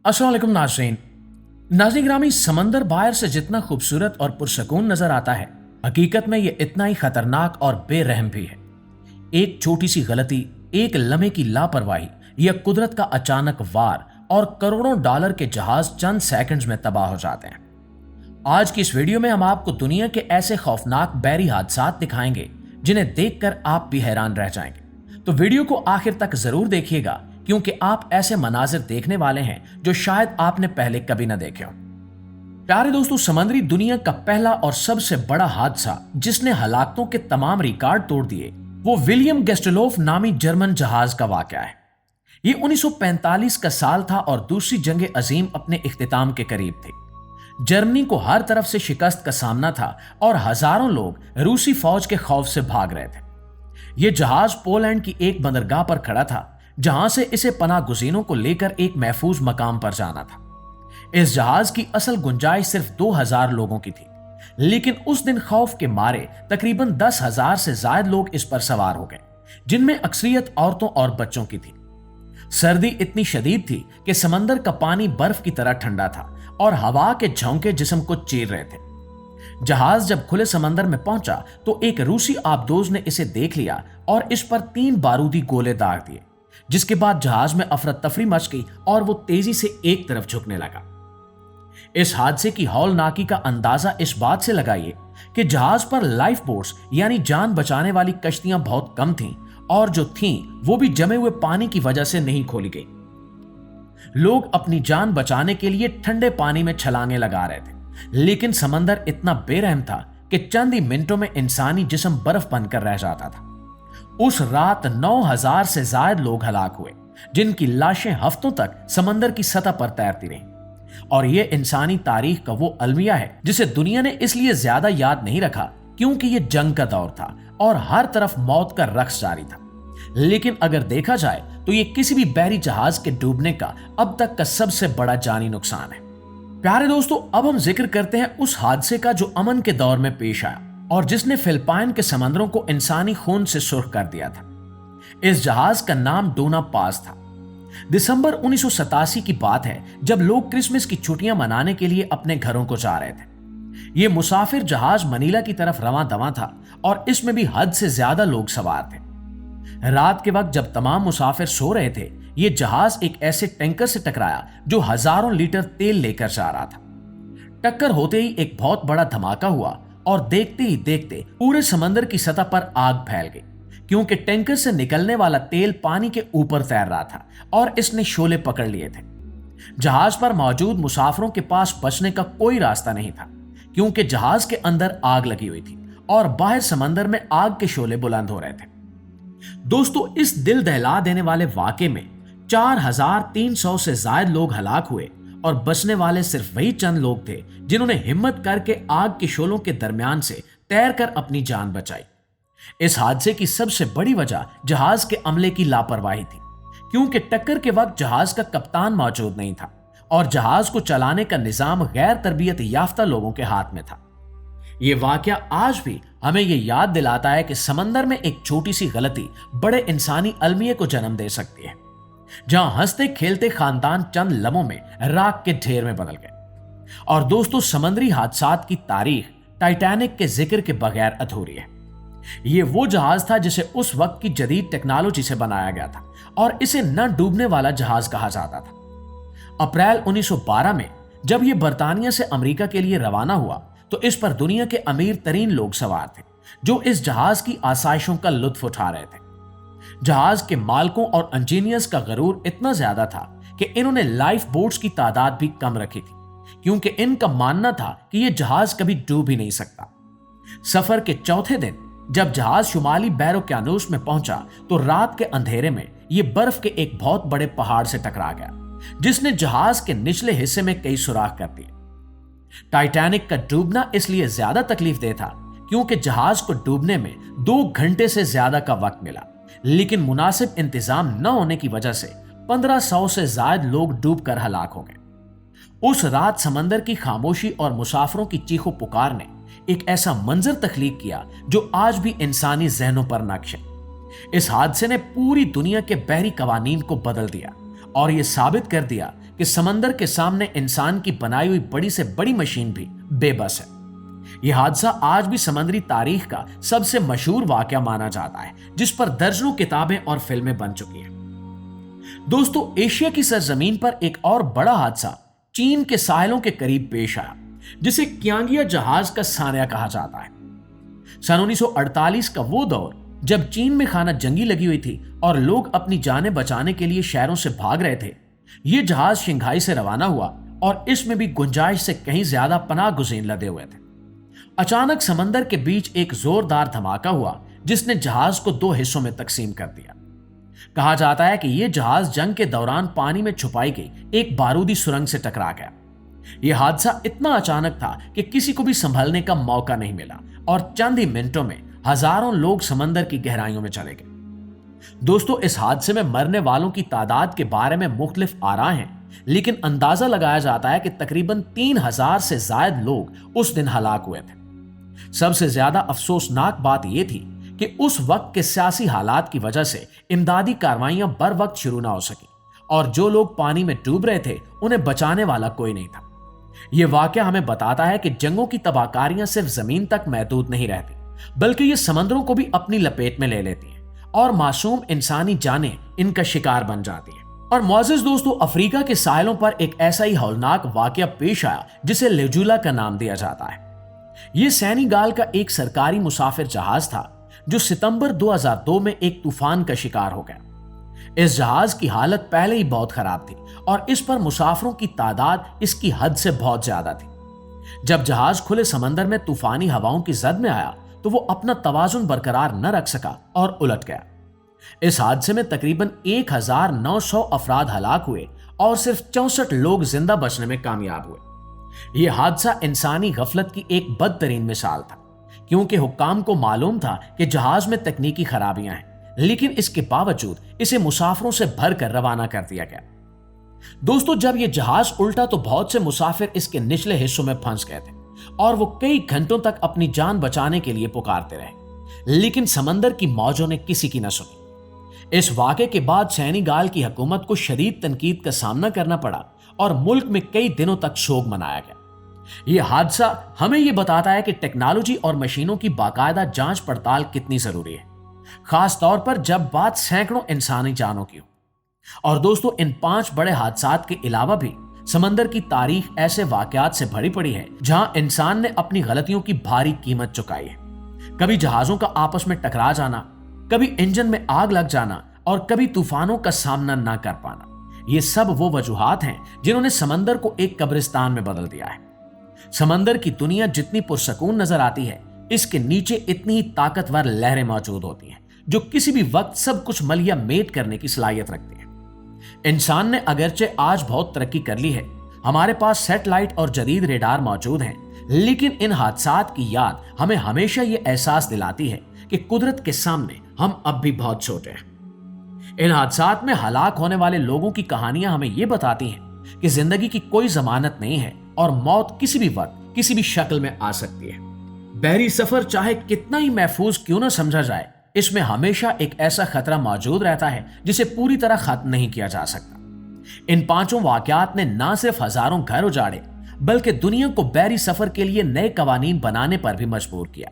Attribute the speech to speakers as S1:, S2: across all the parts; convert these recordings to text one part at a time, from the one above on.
S1: अस्सलाम वालेकुम नाज़रीन। नाज़रीन गिरामी, समंदर बाहर से जितना खूबसूरत और पुरसकून नजर आता है, हकीकत में ये इतना ही खतरनाक और बेरहम भी है। एक छोटी सी गलती, एक लम्हे की लापरवाही या कुदरत का अचानक वार और करोड़ों डॉलर के जहाज चंद सेकंड्स में तबाह हो जाते हैं। आज की इस वीडियो में हम आपको दुनिया के ऐसे खौफनाक बहरी हादसात दिखाएंगे जिन्हें देखकर आप भी हैरान रह जाएंगे। तो वीडियो को आखिर तक जरूर देखिएगा, क्योंकि आप ऐसे मनाजिर देखने वाले हैं जो शायद आपने पहले कभी न देखे हो। प्यारे दोस्तों, समुद्री दुनिया का पहला और सबसे बड़ा हादसा जिसने हलाकतों के तमाम रिकॉर्ड तोड़ दिए, वो विलियम गेस्टलोफ नामी जर्मन जहाज का वाकया है। ये 1945 का साल था और दूसरी जंग अजीम अपने इख्तिताम के करीब थी। जर्मनी को हर तरफ से शिकस्त का सामना था और हजारों लोग रूसी फौज के खौफ से भाग रहे थे। यह जहाज पोलैंड की एक बंदरगाह पर खड़ा था, जहां से इसे पनाह गुज़ीरों को लेकर एक महफूज मकाम पर जाना था। इस जहाज की असल गुंजाइश सिर्फ 2000 लोगों की थी, लेकिन उस दिन खौफ के मारे तकरीबन 10,000 से ज्यादा लोग इस पर सवार हो गए, जिनमें अक्सरियत औरतों और बच्चों की थी। सर्दी इतनी शदीद थी कि समंदर का पानी बर्फ की तरह ठंडा था और हवा के झोंके जिस्म को चीर रहे थे। जहाज जब खुले समंदर में पहुंचा तो एक रूसी आबदोज ने इसे देख लिया और इस पर 3 बारूदी गोले दाग दिए, जिसके बाद जहाज में अफरा तफरी मच गई और वो तेजी से एक तरफ झुकने लगा। इस हादसे की हौलनाकी का अंदाजा इस बात से लगाइए कि जहाज पर लाइफ बोट्स यानी जान बचाने वाली कश्तियां बहुत कम थीं, और जो थीं वो भी जमे हुए पानी की वजह से नहीं खोली गई। लोग अपनी जान बचाने के लिए ठंडे पानी में छलांगे लगा रहे थे, लेकिन समंदर इतना बेरहम था कि चंद ही मिनटों में इंसानी जिस्म बर्फ बनकर रह जाता था। उस रात 9,000 से ज्यादा लोग हलाक हुए, जिनकी लाशें हफ्तों तक समंदर की सतह पर तैरती रहीं। और यह इंसानी तारीख का वो अलमिया है जिसे दुनिया ने इसलिए ज्यादा याद नहीं रखा क्योंकि यह जंग का दौर था और हर तरफ मौत का रक्स जारी था। लेकिन अगर देखा जाए तो यह किसी भी बहरी जहाज के डूबने का अब तक का सबसे बड़ा जानी नुकसान है। प्यारे दोस्तों, अब हम जिक्र करते हैं उस हादसे का जो अमन के दौर में पेश आया और जिसने फिलिपाइन के समंदरों को इंसानी खून से सुर्ख कर दिया था। इस जहाज का नाम डोना पास था। दिसंबर 1987 की बात है, जब लोग क्रिसमस की छुट्टियां मनाने के लिए अपने घरों को जा रहे थे। यह मुसाफिर जहाज मनीला की तरफ रवां दवां था और इसमें भी हद से ज्यादा लोग सवार थे। रात के वक्त जब तमाम मुसाफिर सो रहे थे, यह जहाज एक ऐसे टैंकर से टकराया जो हजारों लीटर तेल लेकर जा रहा था। टक्कर होते ही एक बहुत बड़ा धमाका हुआ और देखते ही देखते पूरे समंदर की सतह पर आग फैल गई, क्योंकि टैंकर से निकलने वाला तेल पानी के ऊपर तैर रहा था और इसने शोले पकड़ लिए थे। जहाज पर मौजूद मुसाफिरों के पास बचने का कोई रास्ता नहीं था, क्योंकि जहाज के अंदर आग लगी हुई थी और बाहर समंदर में आग के शोले बुलंद हो रहे थे। दोस्तों, इस दिल दहला देने वाले वाकये में 4,300 से ज्यादा लोग हलाक हुए और बचने वाले सिर्फ वही चंद लोग थे जिन्होंने हिम्मत करके आग के शोलों के दरमियान से तैरकर अपनी जान बचाई। इस हादसे की सबसे बड़ी वजह जहाज के अमले की लापरवाही थी, क्योंकि टक्कर के वक्त जहाज का कप्तान मौजूद नहीं था और जहाज को चलाने का निजाम गैर तरबियत याफ्ता लोगों के हाथ में था। यह वाकया आज भी हमें यह याद दिलाता है कि समंदर में एक छोटी सी गलती बड़े इंसानी अलमिये को जन्म दे सकती है, जहां हंसते खेलते खानदान चंद लम्हों में राख के ढेर में बदल गए। और दोस्तों, समुद्री हादसात की तारीख टाइटैनिक के जिक्र के बगैर अधूरी है। यह वो जहाज था जिसे उस वक्त की जदीद टेक्नोलॉजी से बनाया गया था और इसे न डूबने वाला जहाज कहा जाता था। अप्रैल 1912 में जब यह बर्तानिया से अमेरिका के लिए रवाना हुआ तो इस पर दुनिया के अमीर तरीन लोग सवार थे, जो इस जहाज की आसाइशों का लुत्फ उठा रहे थे। जहाज के मालकों और इंजीनियर्स का गरूर इतना ज्यादा था कि इन्होंने लाइफ बोट्स की तादाद भी कम रखी थी, क्योंकि इनका मानना था कि यह जहाज कभी डूब ही नहीं सकता। सफर के चौथे दिन जब जहाज शुमाली बैरोक्यानूस में पहुंचा तो रात के अंधेरे में यह बर्फ के एक बहुत बड़े पहाड़ से टकरा गया, जिसने जहाज के निचले हिस्से में कई सुराख कर दिए। टाइटैनिक का डूबना इसलिए ज्यादा तकलीफदेह था क्योंकि जहाज को डूबने में 2 घंटे से ज्यादा का वक्त मिला, लेकिन मुनासिब इंतजाम न होने की वजह से 1500 से ज्यादा लोग डूबकर हलाक हो गए। उस रात समंदर की खामोशी और मुसाफिरों की चीखों पुकार ने एक ऐसा मंजर तख्लीक किया जो आज भी इंसानी जहनों पर नक्श है। इस हादसे ने पूरी दुनिया के बहरी कवानीन को बदल दिया और यह साबित कर दिया कि समंदर के सामने इंसान की बनाई हुई बड़ी से बड़ी मशीन भी बेबस है। यह हादसा आज भी समुद्री तारीख का सबसे मशहूर वाकया माना जाता है, जिस पर दर्जनों किताबें और फिल्में बन चुकी हैं। दोस्तों, एशिया की सरजमीन पर एक और बड़ा हादसा चीन के साहिलों के करीब पेश आया, जिसे क्यांगिया जहाज का सानिया कहा जाता है। सन 1948 का वो दौर जब चीन में खाना जंगी लगी हुई थी और लोग अपनी जानें बचाने के लिए शहरों से भाग रहे थे। यह जहाज शंघाई से रवाना हुआ और इसमें भी गुंजाइश से कहीं ज्यादा पनाह गुज़ीर लदे हुए थे। अचानक समंदर के बीच एक जोरदार धमाका हुआ, जिसने जहाज को दो हिस्सों में तकसीम कर दिया। कहा जाता है कि यह जहाज जंग के दौरान पानी में छुपाई गई एक बारूदी सुरंग से टकरा गया। यह हादसा इतना अचानक था कि किसी को भी संभलने का मौका नहीं मिला और चंद ही मिनटों में हजारों लोग समंदर की गहराइयों में चले गए। दोस्तों, इस हादसे में मरने वालों की तादाद के बारे में मुख्तलिफ आरा हैं, लेकिन अंदाजा लगाया जाता है कि तकरीबन 3000 से ज्यादा लोग उस दिन हलाक हुए थे। सबसे ज्यादा अफसोसनाक बात यह थी कि उस वक्त के सियासी हालात की वजह से इमदादी कार्रवाइयां बर वक्त शुरू ना हो सकी और जो लोग पानी में डूब रहे थे उन्हें बचाने वाला कोई नहीं था। यह वाकया हमें बताता है कि जंगों की तबाहकारियां सिर्फ जमीन तक महदूद नहीं रहती, बल्कि ये समंदरों को भी अपनी लपेट में ले लेती हैं और मासूम इंसानी जानें इनका शिकार बन जाती हैं। और मुअज़्ज़िज़ दोस्तों, अफ्रीका के साहिलों पर एक ऐसा ही हौलनाक वाकया पेश आया जिसे लेजुला का नाम दिया जाता है। यह सेनेगाल का एक सरकारी मुसाफिर जहाज था जो सितंबर 2002 में एक तूफान का शिकार हो गया। इस जहाज की हालत पहले ही बहुत खराब थी और इस पर मुसाफिरों की तादाद इसकी हद से बहुत ज्यादा थी। जब जहाज खुले समंदर में तूफानी हवाओं की जद में आया तो वो अपना तवाजुन बरकरार न रख सका और उलट गया। इस हादसे में तकरीबन 1900 अफराद हलाक हुए और सिर्फ 64 लोग जिंदा बचने में कामयाब हुए। यह हादसा इंसानी गफलत की एक बदतरीन मिसाल था, क्योंकि हुक्काम को मालूम था कि जहाज में तकनीकी खराबियां हैं, लेकिन इसके बावजूद इसे मुसाफिरों से भरकर रवाना कर दिया गया। दोस्तों, जब यह जहाज उल्टा तो बहुत से मुसाफिर इसके निचले हिस्सों में फंस गए थे और वो कई घंटों तक अपनी जान बचाने के लिए पुकारते रहे, लेकिन समंदर की मौजों ने किसी की न सुनी। इस वाक़े के बाद सेनेगाल की हुकूमत को शदीद तनकीद का सामना करना पड़ा और मुल्क में कई दिनों तक शोक मनाया गया। यह हादसा हमें यह बताता है कि टेक्नोलॉजी और मशीनों की बाकायदा जांच पड़ताल कितनी जरूरी है, खास तौर पर जब बात सैकड़ों इंसानी जानों की हो। और दोस्तों, इन 5 बड़े हादसात के अलावा भी समंदर की तारीख ऐसे वाकयात से भरी पड़ी है जहां इंसान ने अपनी गलतियों की भारी कीमत चुकाई है। कभी जहाजों का आपस में टकरा जाना, कभी इंजन में आग लग जाना और कभी तूफानों का सामना ना कर पाना। ये सब वो वजूहात हैं जिन्होंने समंदर को एक कब्रिस्तान में बदल दिया है। समंदर की दुनिया जितनी पुरसकून नजर आती है, इसके नीचे इतनी ही ताकतवर लहरें मौजूद होती हैं जो किसी भी वक्त सब कुछ मलिया मेट करने की सलाहियत रखती है। इंसान ने अगरचे आज बहुत तरक्की कर ली है, हमारे पास सैटेलाइट और जदीद रेडार मौजूद हैं, लेकिन इन हादसात की याद हमें हमेशा ये एहसास दिलाती है कि कुदरत के सामने हम अब भी बहुत छोटे हैं। इन हादसात में हलाक होने वाले लोगों की कहानियां हमें यह बताती हैं कि जिंदगी की कोई जमानत नहीं है और मौत किसी भी वक्त किसी भी शक्ल में आ सकती है। बहरी सफर चाहे कितना ही महफूज क्यों ना समझा जाए, इसमें हमेशा एक ऐसा खतरा मौजूद रहता है जिसे पूरी तरह खत्म नहीं किया जा सकता। इन 5 वाकयात ने न सिर्फ हजारों घर उजाड़े, बल्कि दुनिया को बहरी सफर के लिए नए कवानीन बनाने पर भी मजबूर किया।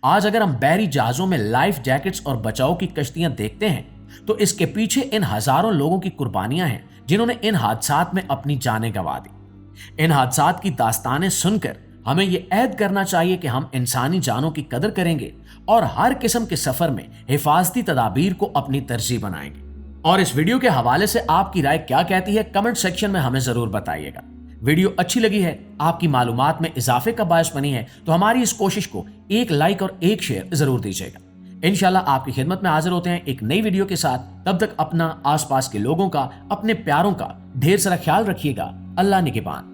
S1: आज अगर हम बहरी जहाजों में लाइफ जैकेट्स और बचाव की कश्तियां देखते हैं तो इसके पीछे इन हजारों लोगों की कुर्बानियां हैं जिन्होंने इन हादसात में अपनी जानें गंवा दी। इन हादसात की दास्तानें सुनकर हमें यह ऐद करना चाहिए कि हम इंसानी जानों की कदर करेंगे और हर किस्म के सफर में हिफाजती तदाबीर को अपनी तरजीह बनाएंगे। और इस वीडियो के हवाले से आपकी राय क्या कहती है, कमेंट सेक्शन में हमें जरूर बताइएगा। वीडियो अच्छी लगी है, आपकी मालूमात में इजाफे का बायस बनी है, तो हमारी इस कोशिश को एक लाइक और एक शेयर जरूर दीजिएगा। इंशाल्लाह आपकी खिदमत में हाजिर होते हैं एक नई वीडियो के साथ। तब तक अपना, आसपास के लोगों का, अपने प्यारों का ढेर सारा ख्याल रखिएगा। अल्लाह निगहबान।